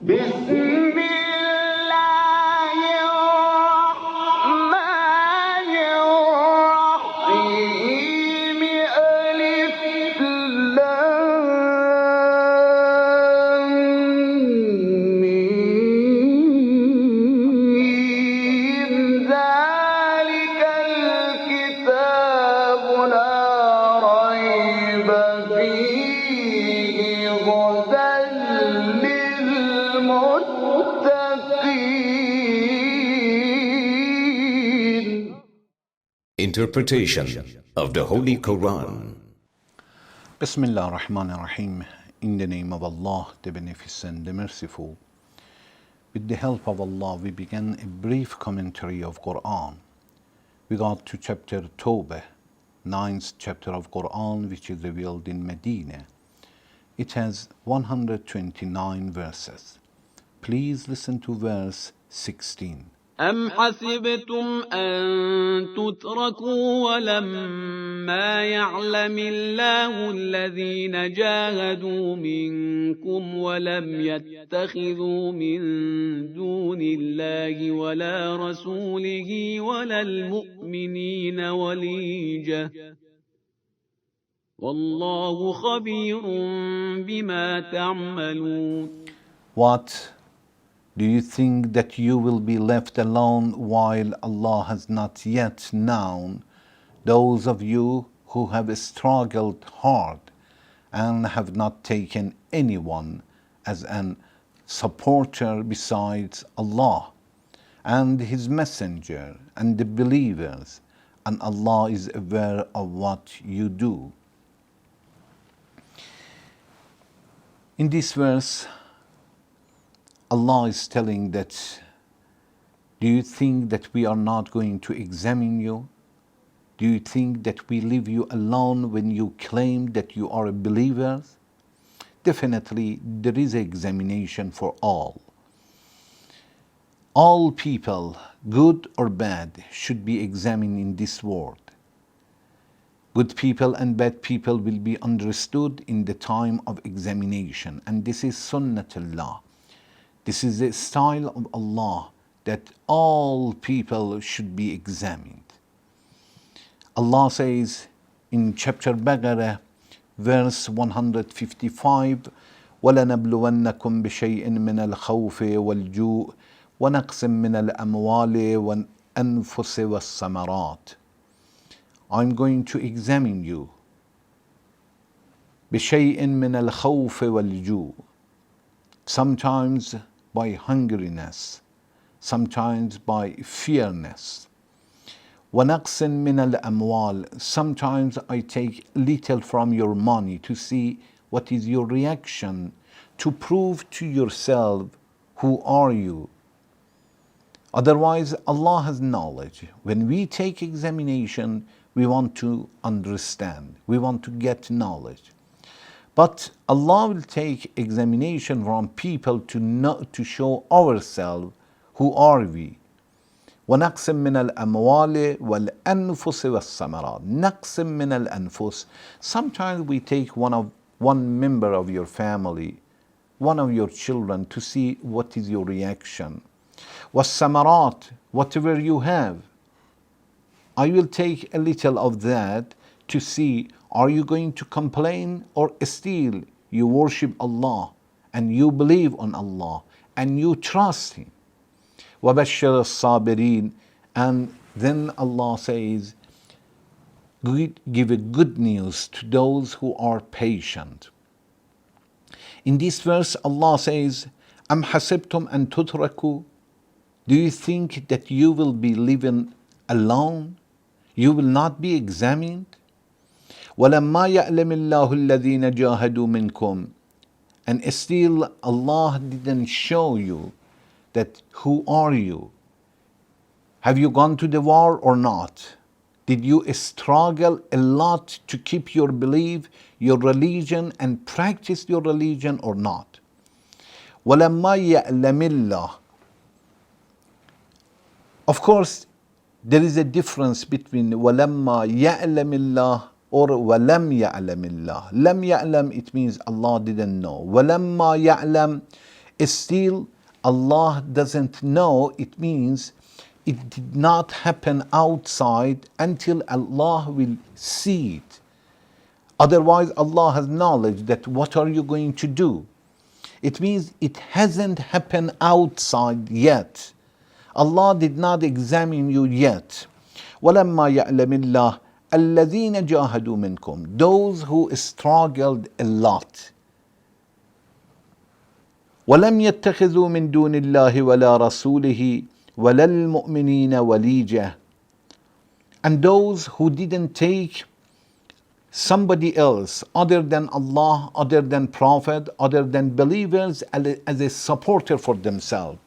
بسم الله الرحمن الرحيم ألف لام ميم ذلك الكتاب لا ريب فيه هدى للمتقين. Interpretation of the Holy Quran. Bismillah ar-Rahman ar-Rahim. In the name of Allah, the Beneficent, the Merciful. With the help of Allah, we begin a brief commentary of Quran. We got to chapter Tawbah, 9th chapter of Quran, which is revealed in Medina. It has 129 verses. Please listen to verse 16. أم حسبتم أن تتركوا ولما يعلم الله الذين جاهدوا منكم ولم يتخذوا من دون الله ولا رسوله ولا المؤمنين وليجة والله خبير بما تعملون. What? Do you think that you will be left alone while Allah has not yet known those of you who have struggled hard and have not taken anyone as an supporter besides Allah and His Messenger and the believers, and Allah is aware of what you do? In this verse, Allah is telling that, do you think that we are not going to examine you? Do you think that we leave you alone when you claim that you are a believer? Definitely, there is an examination for all. All people, good or bad, should be examined in this world. Good people and bad people will be understood in the time of examination, and this is Sunnatullah. This is the style of Allah, that all people should be examined. Allah says in chapter Baqarah, verse 155, وَلَنَبْلُوَنَّكُمْ بِشَيْءٍ مِّنَ الْخَوْفِ وَالْجُوعِ وَنَقْصٍ مِّنَ الْأَمْوَالِ وَالْأَنفُسِ وَالثَّمَرَاتِ. I'm going to examine you. بِشَيْءٍ مِّنَ الْخَوْفِ وَالْجُوعِ. Sometimes by hungriness, sometimes by fearness. وَنَقْصٍ مِّنَ الْأَمْوَالِ. Sometimes I take little from your money to see what is your reaction, to prove to yourself who are you. Otherwise, Allah has knowledge. When we take examination, we want to understand, we want to get knowledge. But Allah will take examination from people to show ourselves who are we. وَنَقْصٍ مِّنَ الْأَمْوَالِ وَالْأَنفُسِ وَالثَّمَرَاتِ. نَقْصٍ مِّنَ الْأَنفُسِ. Sometimes we take one member of your family, one of your children, to see what is your reaction. وَالثَّمَرَاتِ. Whatever you have, I will take a little of that to see, are you going to complain, or still you worship Allah and you believe on Allah and you trust Him. وَبَشِّرِ الصَّابِرِينَ. And then Allah says, give a good news to those who are patient. In this verse, Allah says, أَمْ حَسِبْتُمْ أَن تُتْرَكُوا. Do you think that you will be living alone? You will not be examined? وَلَمَّا يَعْلَمِ اللَّهُ الَّذِينَ جَاهَدُوا مِنْكُمْ. And still Allah didn't show you that who are you? Have you gone to the war or not? Did you struggle a lot to keep your belief, your religion, and practice your religion or not? وَلَمَّا يَعْلَمِ اللَّهُ. Of course, there is a difference between وَلَمَّا يَعْلَمِ اللَّهُ or وَلَمْ يَعْلَمِ اللَّهُ. لَمْ يَعْلَمْ, it means Allah didn't know. وَلَمَّا يَعْلَمْ, Still, Allah doesn't know. It means it did not happen outside until Allah will see it. Otherwise, Allah has knowledge that what are you going to do. It means it hasn't happened outside yet. Allah did not examine you yet. وَلَمَّا يَعْلَمِ اللَّهِ الَّذِينَ جَاهَدُوا مِنْكُمْ, those who struggled a lot. وَلَمْ يَتَّخِذُوا مِنْ دُونِ اللَّهِ وَلَا رَسُولِهِ وَلَا الْمُؤْمِنِينَ وَلِيجَةً, and those who didn't take somebody else other than Allah, other than Prophet, other than believers as a supporter for themselves.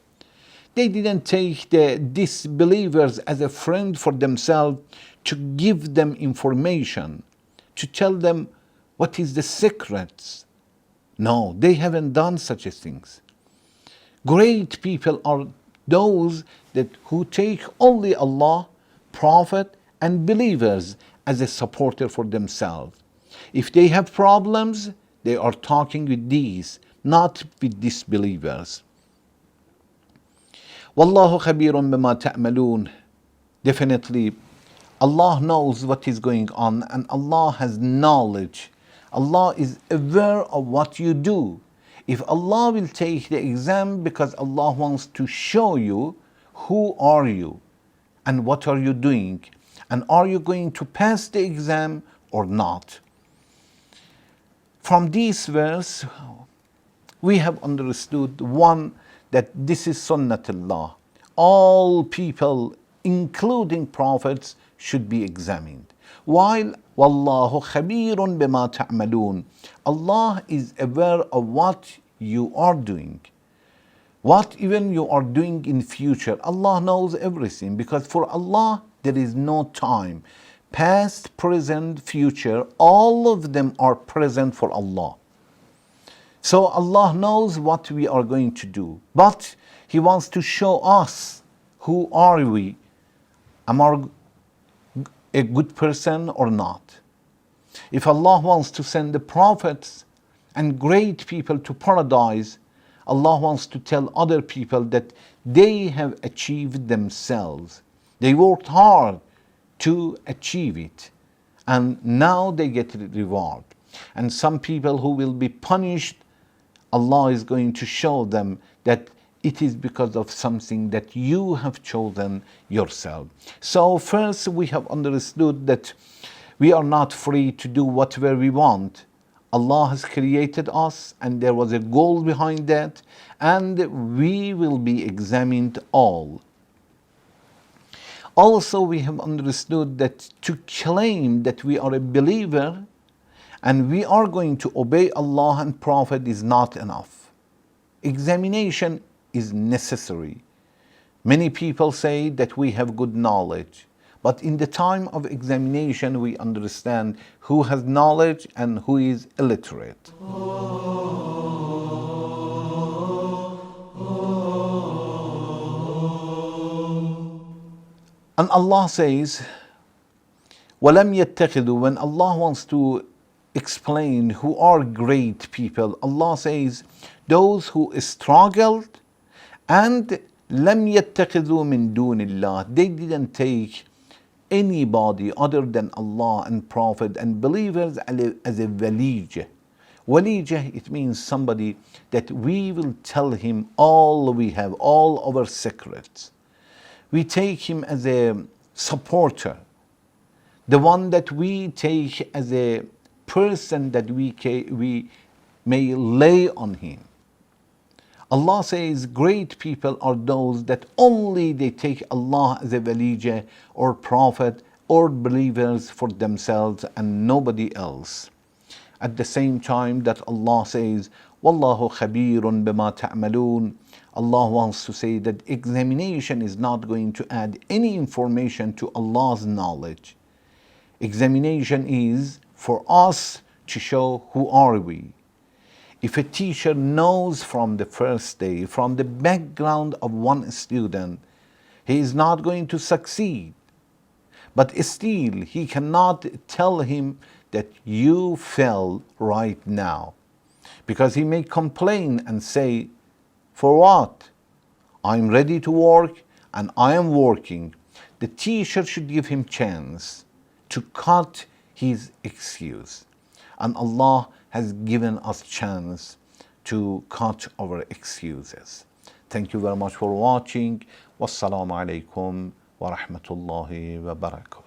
They didn't take the disbelievers as a friend for themselves to give them information, to tell them what is the secrets. No, they haven't done such things. Great people are those who take only Allah, Prophet, and believers as a supporter for themselves. If they have problems, they are talking with these, not with disbelievers. Wallahu khabirun bima ta'malun. Definitely, Allah knows what is going on, and Allah has knowledge. Allah is aware of what you do. If Allah will take the exam because Allah wants to show you who are you and what are you doing, and are you going to pass the exam or not. From this verse, we have understood one, that this is Sunnatullah. All people, including prophets, should be examined. While Wallahu khabirun bima ta'malun, Allah is aware of what you are doing. What even you are doing in future, Allah knows everything, because for Allah there is no time. Past, present, future, all of them are present for Allah. So Allah knows what we are going to do, but He wants to show us who are we. Am I a good person or not? If Allah wants to send the prophets and great people to paradise, Allah wants to tell other people that they have achieved themselves. They worked hard to achieve it, and now they get reward. And some people who will be punished, Allah is going to show them that it is because of something that you have chosen yourself. So first we have understood that we are not free to do whatever we want. Allah has created us, and there was a goal behind that, and we will be examined all. Also, we have understood that to claim that we are a believer and we are going to obey Allah and Prophet is not enough. Examination is necessary. Many people say that we have good knowledge, but in the time of examination we understand who has knowledge and who is illiterate. And Allah says, وَلَمْ يَتَّخِذُوا, when Allah wants to explain who are great people, Allah says, those who struggled and لَمْ يَتَّخِذُوا مِن دُونِ اللَّهِ, they didn't take anybody other than Allah and Prophet and believers as a walijah. Walijah, it means somebody that we will tell him all we have, all our secrets. We take him as a supporter, the one that we take as a person that we may lay on him. Allah says great people are those that only they take Allah as a walijah or prophet or believers for themselves and nobody else. At the same time that Allah says, Wallahu khabirun bima ta'malun, Allah wants to say that examination is not going to add any information to Allah's knowledge. Examination is for us to show who are we. If a teacher knows from the first day, from the background of one student, he is not going to succeed. But still, he cannot tell him that you fell right now. Because he may complain and say, For what? I'm ready to work and I am working. The teacher should give him chance to cut his excuse. And Allah has given us chance to cut our excuses. Thank you very much for watching. Wassalamu alaikum wa rahmatullahi wa barakatuh.